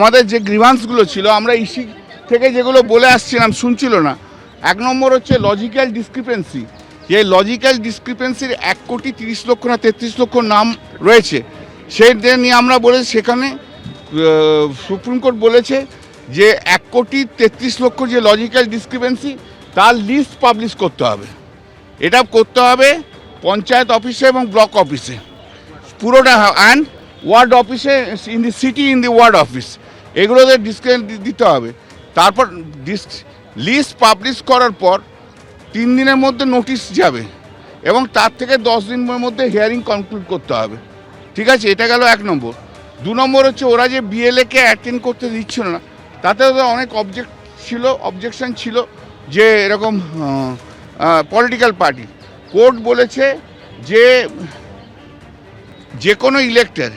আমাদের যে গ্রিভান্সগুলো ছিল আমরা ইসি থেকে যেগুলো বলে আসছিলাম শুনছিল না। এক নম্বর হচ্ছে লজিক্যাল ডিসক্রিপেন্সি, যে লজিক্যাল ডিসক্রিপেন্সির 1,30,00,000 না 33 লক্ষ নাম রয়েছে, সেইটা নিয়ে আমরা বলেছি। সেখানে সুপ্রিম কোর্ট বলেছে যে 1,33,00,000 যে লজিক্যাল ডিসক্রিপেন্সি তার লিস্ট পাবলিশ করতে হবে। এটা করতে হবে পঞ্চায়েত অফিসে এবং ব্লক অফিসে পুরোটা, অ্যান্ড ওয়ার্ড অফিসে, in the city, in the ward office, এগুলোতে ডিসক্লেম দিতে হবে। তারপর লিস্ট পাবলিশ করার পর 3 দিনের মধ্যে নোটিশ যাবে এবং তার থেকে 10 দিনের মধ্যে হিয়ারিং কনক্লুড করতে হবে। ঠিক আছে, এটা গেল 1 নম্বর। 2 নম্বর হচ্ছে ওরা যে বিএলএকে অ্যাটেন্ড করতে দিচ্ছিল না, তাতে অনেক অবজেকশন ছিল যে এরকম পলিটিক্যাল পার্টি। কোর্ট বলেছে যে কোনো ইলেক্টর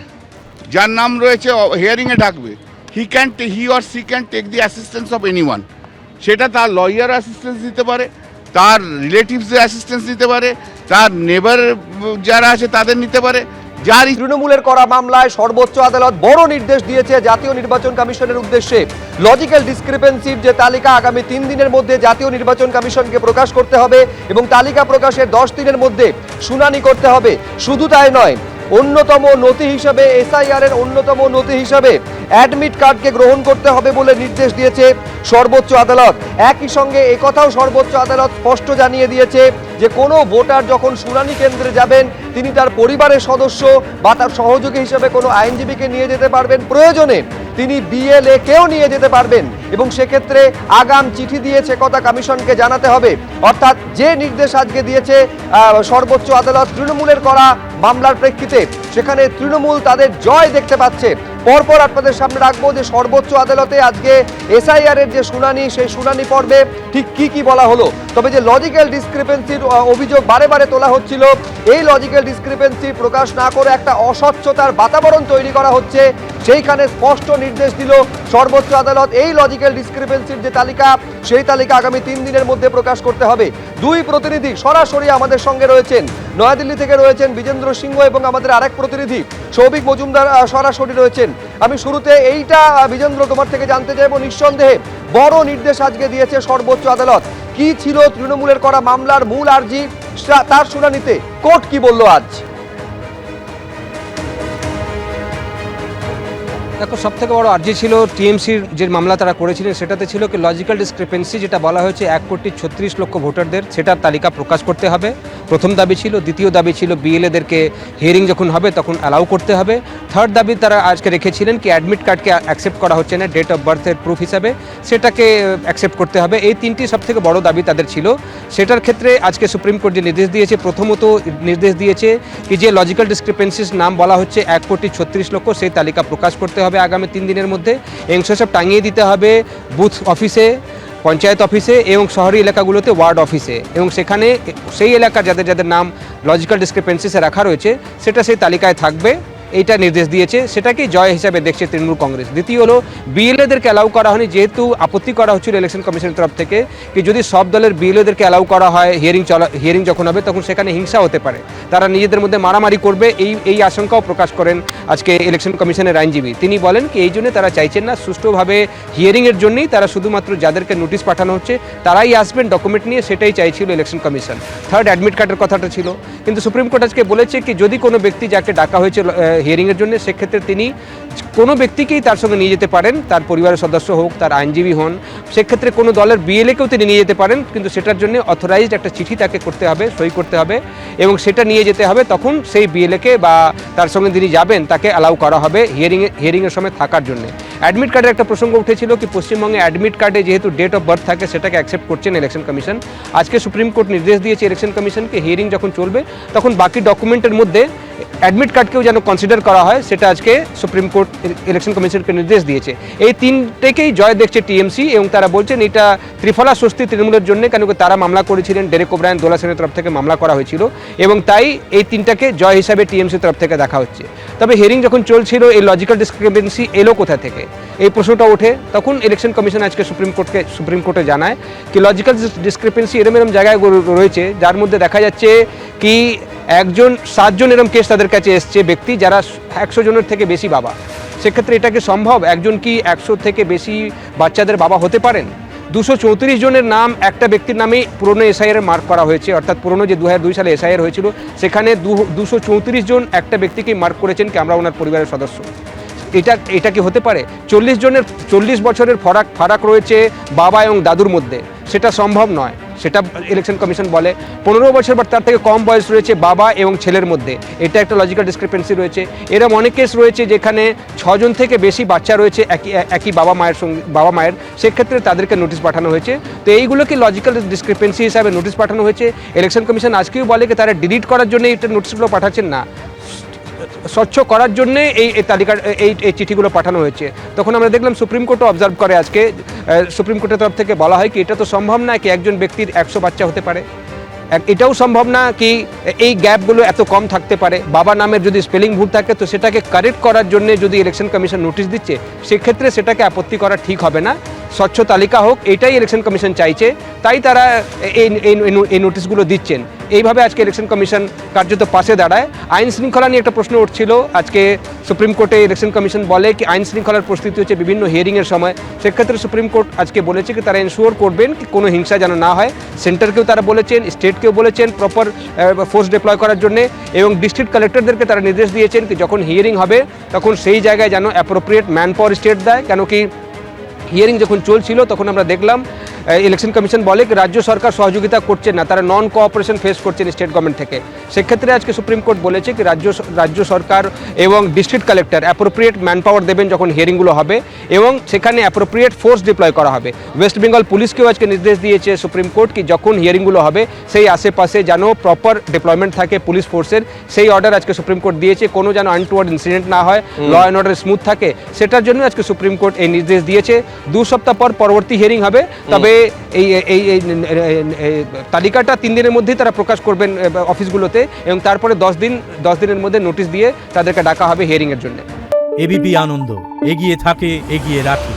যার নাম রয়েছে হিয়ারিংয়ে ডাকবে, he or she can take the assistance of anyone. সেটা তার লয়ার অ্যাসিস্ট্যান্স দিতে পারে, তার রিলেটিভসের অ্যাসিস্ট্যান্স দিতে পারে, তার নেবার যারা আছে তাদের নিতে পারে। যার তৃণমূলের করা মামলায় সর্বোচ্চ আদালত বড় নির্দেশ দিয়েছে জাতীয় নির্বাচন কমিশনের উদ্দেশ্যে। লজিক্যাল ডিসক্রিপেন্সির যে তালিকা আগামী 3 দিনের মধ্যে জাতীয় নির্বাচন কমিশনকে প্রকাশ করতে হবে এবং তালিকা প্রকাশের 10 দিনের মধ্যে শুনানি করতে হবে। শুধু তাই নয়, অন্যতম নথি হিসাবে এসআইআর এর অন্যতম নথি হিসাবে অ্যাডমিট কার্ডকে গ্রহণ করতে হবে বলে নির্দেশ দিয়েছে সর্বোচ্চ আদালত। একই সঙ্গে একথাও সর্বোচ্চ আদালত স্পষ্ট জানিয়ে দিয়েছে যে কোনো ভোটার যখন শুনানি কেন্দ্রে যাবেন তিনি তার পরিবারের সদস্য বা তার সহযোগী হিসেবে কোনো আইনজীবীকে নিয়ে যেতে পারবেন, প্রয়োজনে তিনি বিএলএ কেও নিয়ে যেতে পারবেন এবং সেক্ষেত্রে আগাম চিঠি দিয়েছে কথা কমিশনকে জানাতে হবে। অর্থাৎ যে নির্দেশ আজকে দিয়েছে সর্বোচ্চ আদালত তৃণমূলের করা মামলার প্রেক্ষিতে, সেখানে তৃণমূল তাদের জয় দেখতে পাচ্ছে। পরপর আপনাদের সামনে রাখবো যে সর্বোচ্চ আদালতে আজকে এসআইআর এর যে শুনানি, সেই শুনানি পর্বে ঠিক কি বলা হলো। তবে যে লজিক্যাল ডিসক্রিপেন্সির অভিযোগ বারে বারে তোলা হচ্ছিল, এই লজিক্যাল ডিসক্রিপেন্সি প্রকাশ না করে একটা অস্বচ্ছতার বাতাবরণ তৈরি করা হচ্ছে, সেইখানে স্পষ্ট নির্দেশ দিল সর্বোচ্চ আদালত। এই লজিক্যাল ডিসক্রিপেন্সির যে তালিকা, সেই তালিকা আগামী 3 দিনের মধ্যে প্রকাশ করতে হবে। 2 প্রতিনিধি সরাসরি আমাদের সঙ্গে রয়েছেন, নয়াদিল্লি থেকে রয়েছেন বিজেন্দ্র সিংহ এবং আমাদের আরেক প্রতিনিধি সৌভিক মজুমদার সরাসরি রয়েছেন। আমি শুরুতে এইটা বিজেন্দ্র তোমার থেকে জানতে চাইব, নিঃসন্দেহে বড় নির্দেশ আজকে দিয়েছে সর্বোচ্চ আদালত। কি ছিল তৃণমূলের করা মামলার মূল আর্জি, তার শুনানিতে কোর্ট কি বলল আজ? দেখো, সব থেকে বড় আর্জি ছিল টিএমসির যে মামলা তারা করেছিলেন, সেটাতে ছিল কি লজিক্যাল ডিসক্রিপেন্সি, যেটা বলা হয়েছে 1,36,00,000 ভোটারদের, সেটার তালিকা প্রকাশ করতে হবে। প্রথম দাবি ছিল। দ্বিতীয় দাবি ছিল বিএলএদেরকে হিয়ারিং যখন হবে তখন অ্যালাউ করতে হবে। থার্ড দাবি তারা আজকে রেখেছিলেন কি অ্যাডমিট কার্ডকে অ্যাকসেপ্ট করা হচ্ছে না ডেট অফ বার্থের প্রুফ হিসাবে, সেটাকে অ্যাকসেপ্ট করতে হবে। এই 3টি সব থেকে বড় দাবি তাদের ছিল। সেটার ক্ষেত্রে আজকে সুপ্রিম কোর্ট যে নির্দেশ দিয়েছে, প্রথমত নির্দেশ দিয়েছে কি যে লজিক্যাল ডিসক্রিপেন্সির নাম বলা হচ্ছে 1,36,00,000, সেই তালিকা প্রকাশ করতে হবে আগামী 3 দিনের মধ্যে এবং সেসব টাঙিয়ে দিতে হবে বুথ অফিসে, পঞ্চায়েত অফিসে এবং শহরি এলাকাগুলোতে ওয়ার্ড অফিসে, এবং সেখানে সেই এলাকার যাদের নাম লজিক্যাল ডিসক্রিপেন্সিসে রাখা রয়েছে সেটা সেই তালিকায় থাকবে। এইটা নির্দেশ দিয়েছে, সেটাকেই জয় হিসাবে দেখছে তৃণমূল কংগ্রেস। দ্বিতীয় হলো বিএলএদেরকে অ্যালাউ করা হয়নি, যেহেতু আপত্তি করা হচ্ছিল ইলেকশন কমিশনের তরফ থেকে কি যদি সব দলের বিএলএদেরকে অ্যালাউ করা হয় হিয়ারিং যখন হবে তখন সেখানে হিংসা হতে পারে, তারা নিজেদের মধ্যে মারামারি করবে, এই আশঙ্কাও প্রকাশ করেন আজকে ইলেকশন কমিশনের আইনজীবী। তিনি বলেন কি এই জন্য তারা চাইছেন না, সুষ্ঠুভাবে হিয়ারিংয়ের জন্যই তারা শুধুমাত্র যাদেরকে নোটিশ পাঠানো হচ্ছে তারাই আসবেন ডকুমেন্ট নিয়ে, সেটাই চাইছিল ইলেকশন কমিশন। থার্ড অ্যাডমিট কার্ডের কথাটা ছিল, কিন্তু সুপ্রিম কোর্ট আজকে বলেছে কি যদি কোনো ব্যক্তি যাকে ডাকা হয়েছে হিয়ারিংয়ের জন্য, সেক্ষেত্রে তিনি কোনো ব্যক্তিকেই তার সঙ্গে নিয়ে যেতে পারেন, তার পরিবারের সদস্য হোক, তার আইনজীবী হন, সেক্ষেত্রে কোনো দলের বিএলএকেও তিনি নিয়ে যেতে পারেন, কিন্তু সেটার জন্য অথরাইজড একটা চিঠি তাকে করতে হবে, সই করতে হবে এবং সেটা নিয়ে যেতে হবে। তখন সেই বিএলএকে বা তার সঙ্গে যিনি যাবেন তাকে অ্যালাউ করা হবে হিয়ারিংয়ের সময় থাকার জন্য। অ্যাডমিট কার্ডের একটা প্রসঙ্গ উঠেছিল কি পশ্চিমবঙ্গে অ্যাডমিট কার্ডে যেহেতু ডেট অফ বার্থ থাকে সেটাকে অ্যাকসেপ্ট করছেন ইলেকশন কমিশন। আজকে সুপ্রিম কোর্ট নির্দেশ দিয়েছে ইলেকশন কমিশনকে হিয়ারিং যখন চলবে তখন বাকি ডকুমেন্টের মধ্যে অ্যাডমিট কার্ডকেও যেন কনসিডার করা হয়, সেটা আজকে সুপ্রিম কোর্ট ইলেকশন কমিশনকে নির্দেশ দিয়েছে। এই 3টেকেই জয় দেখছে টিএমসি এবং তারা বলছেন এটা ত্রিফলা স্বস্তি তৃণমূলের জন্য, কেন তারা মামলা করেছিলেন, ডেরেক ওব্রায়েন, দোলা সেনের তরফ থেকে মামলা করা হয়েছিল এবং তাই এই 3টাকে জয় হিসাবে টিএমসির তরফ থেকে দেখা হচ্ছে। তবে হিয়ারিং যখন চলছিল এই লজিক্যাল ডিসক্রিপেন্সি এলো কোথা থেকে, এই প্রশ্নটা ওঠে। তখন ইলেকশন কমিশন আজকে সুপ্রিম কোর্টে জানায় কি লজিক্যাল ডিসক্রিপেন্সি এরম জায়গায় রয়েছে যার মধ্যে দেখা যাচ্ছে কি 7 জন এরম কেস তাদের কাছে এসছে, ব্যক্তি যারা 100 জনের থেকে বেশি বাবা, সেক্ষেত্রে এটা কি সম্ভব? একজন কি 100 থেকে বেশি বাচ্চাদের বাবা হতে পারেন? 234 জনের নাম একটা ব্যক্তির নামেই পুরনো এসআইআর মার্ক করা হয়েছে, অর্থাৎ পুরনো যে 2002 সালে এসআইআর হয়েছিল সেখানে 234 জন একটা ব্যক্তিকে মার্ক করেছেন কি আমরা ওনার পরিবারের সদস্য। এটা কি হতে পারে? 40 বছরের ফারাক রয়েছে বাবা এবং দাদুর মধ্যে, সেটা সম্ভব নয়, সেটা ইলেকশন কমিশন বলে। 15 বছর বা তার থেকে কম বয়স রয়েছে বাবা এবং ছেলের মধ্যে, এটা একটা লজিক্যাল ডিসক্রিপেন্সি রয়েছে। এরকম অনেক কেস রয়েছে যেখানে 6 জন থেকে বেশি বাচ্চা রয়েছে একই বাবা মায়ের, সেক্ষেত্রে তাদেরকে নোটিশ পাঠানো হয়েছে। তো এইগুলোকে লজিক্যাল ডিসক্রিপেন্সি হিসাবে নোটিশ পাঠানো হয়েছে। ইলেকশন কমিশন আজকেও বলে যে তারা ডিলিট করার জন্য এটা নোটিশগুলো পাঠাচ্ছেন না, স্বচ্ছ করার জন্যে এই তালিকার এই চিঠিগুলো পাঠানো হয়েছে। তখন আমরা দেখলাম সুপ্রিম কোর্টও অবজার্ভ করে আজকে, সুপ্রিম কোর্টের তরফ থেকে বলা হয় কি এটা তো সম্ভব না কি একজন ব্যক্তির 100 বাচ্চা হতে পারে, এটাও সম্ভব না কি এই গ্যাপগুলো এত কম থাকতে পারে। বাবা নামের যদি স্পেলিং ভুল থাকে তো সেটাকে কারেক্ট করার জন্য যদি ইলেকশন কমিশন নোটিশ দিচ্ছে সেক্ষেত্রে সেটাকে আপত্তি করা ঠিক হবে না, স্বচ্ছ তালিকা হোক, এটাই ইলেকশন কমিশন চাইছে, তাই তারা এই নোটিশগুলো দিচ্ছেন। এইভাবে আজকে ইলেকশন কমিশন কার্যত পাশে দাঁড়ায়। আইন শৃঙ্খলা নিয়ে একটা প্রশ্ন উঠছিল, আজকে সুপ্রিম কোর্টে ইলেকশন কমিশন বলে কি আইন শৃঙ্খলার পরিস্থিতি হচ্ছে বিভিন্ন হিয়ারিংয়ের সময়, সেক্ষেত্রে সুপ্রিম কোর্ট আজকে বলেছে কি তারা এনশিওর করবেন কি কোনো হিংসা যেন না হয়। সেন্টারকেও তারা বলেছেন, স্টেটকেও বলেছেন প্রপার ফোর্স ডিপ্লয় করার জন্য, এবং ডিস্ট্রিক্ট কালেক্টরদেরকে তারা নির্দেশ দিয়েছেন কি যখন হিয়ারিং হবে তখন সেই জায়গায় যেন অ্যাপ্রোপ্রিয়েট ম্যান পাওয়ার স্টেট দেয়। কেন কি হিয়ারিং যখন চলছিল তখন আমরা দেখলাম ইলেকশন কমিশন বলে রাজ্য সরকার সহযোগিতা করছেন না, তারা নন কোঅপারেশন ফেস করছেন স্টেট গভর্নমেন্ট থেকে। সেক্ষেত্রে আজকে সুপ্রিম কোর্ট বলেছে কি রাজ্য সরকার এবং district collector appropriate man power দেবেন যখন হিয়ারিংগুলো হবে, এবং সেখানে অ্যাপ্রোপ্রিয়েট ফোর্স ডিপ্লয় করা হবে। ওয়েস্ট বেঙ্গল পুলিশকেও আজকে নির্দেশ দিয়েছে সুপ্রিম কোর্ট কি যখন হিয়ারিংগুলো হবে সেই আশেপাশে যেন প্রপার ডিপ্লয়মেন্ট থাকে পুলিশ ফোর্সের, সেই অর্ডার আজকে সুপ্রিম কোর্ট দিয়েছে, কোনো যেন আনটুয়ার্ড ইনসিডেন্ট না হয়, ল অ্যান্ড অর্ডার স্মুথ থাকে, সেটার জন্য আজকে সুপ্রিম কোর্ট এই নির্দেশ দিয়েছে। 2 সপ্তাহ পর পরবর্তী হিয়ারিং হবে, তবে এই তালিকাটা 3 দিনের মধ্যেই তারা প্রকাশ করবেন অফিসগুলোতে, এবং তারপরে 10 দিনের মধ্যে নোটিশ দিয়ে তাদেরকে ডাকা হবে হিয়ারিংয়ের জন্য। এবিপি আনন্দ, এগিয়ে থাকে, এগিয়ে রাখে।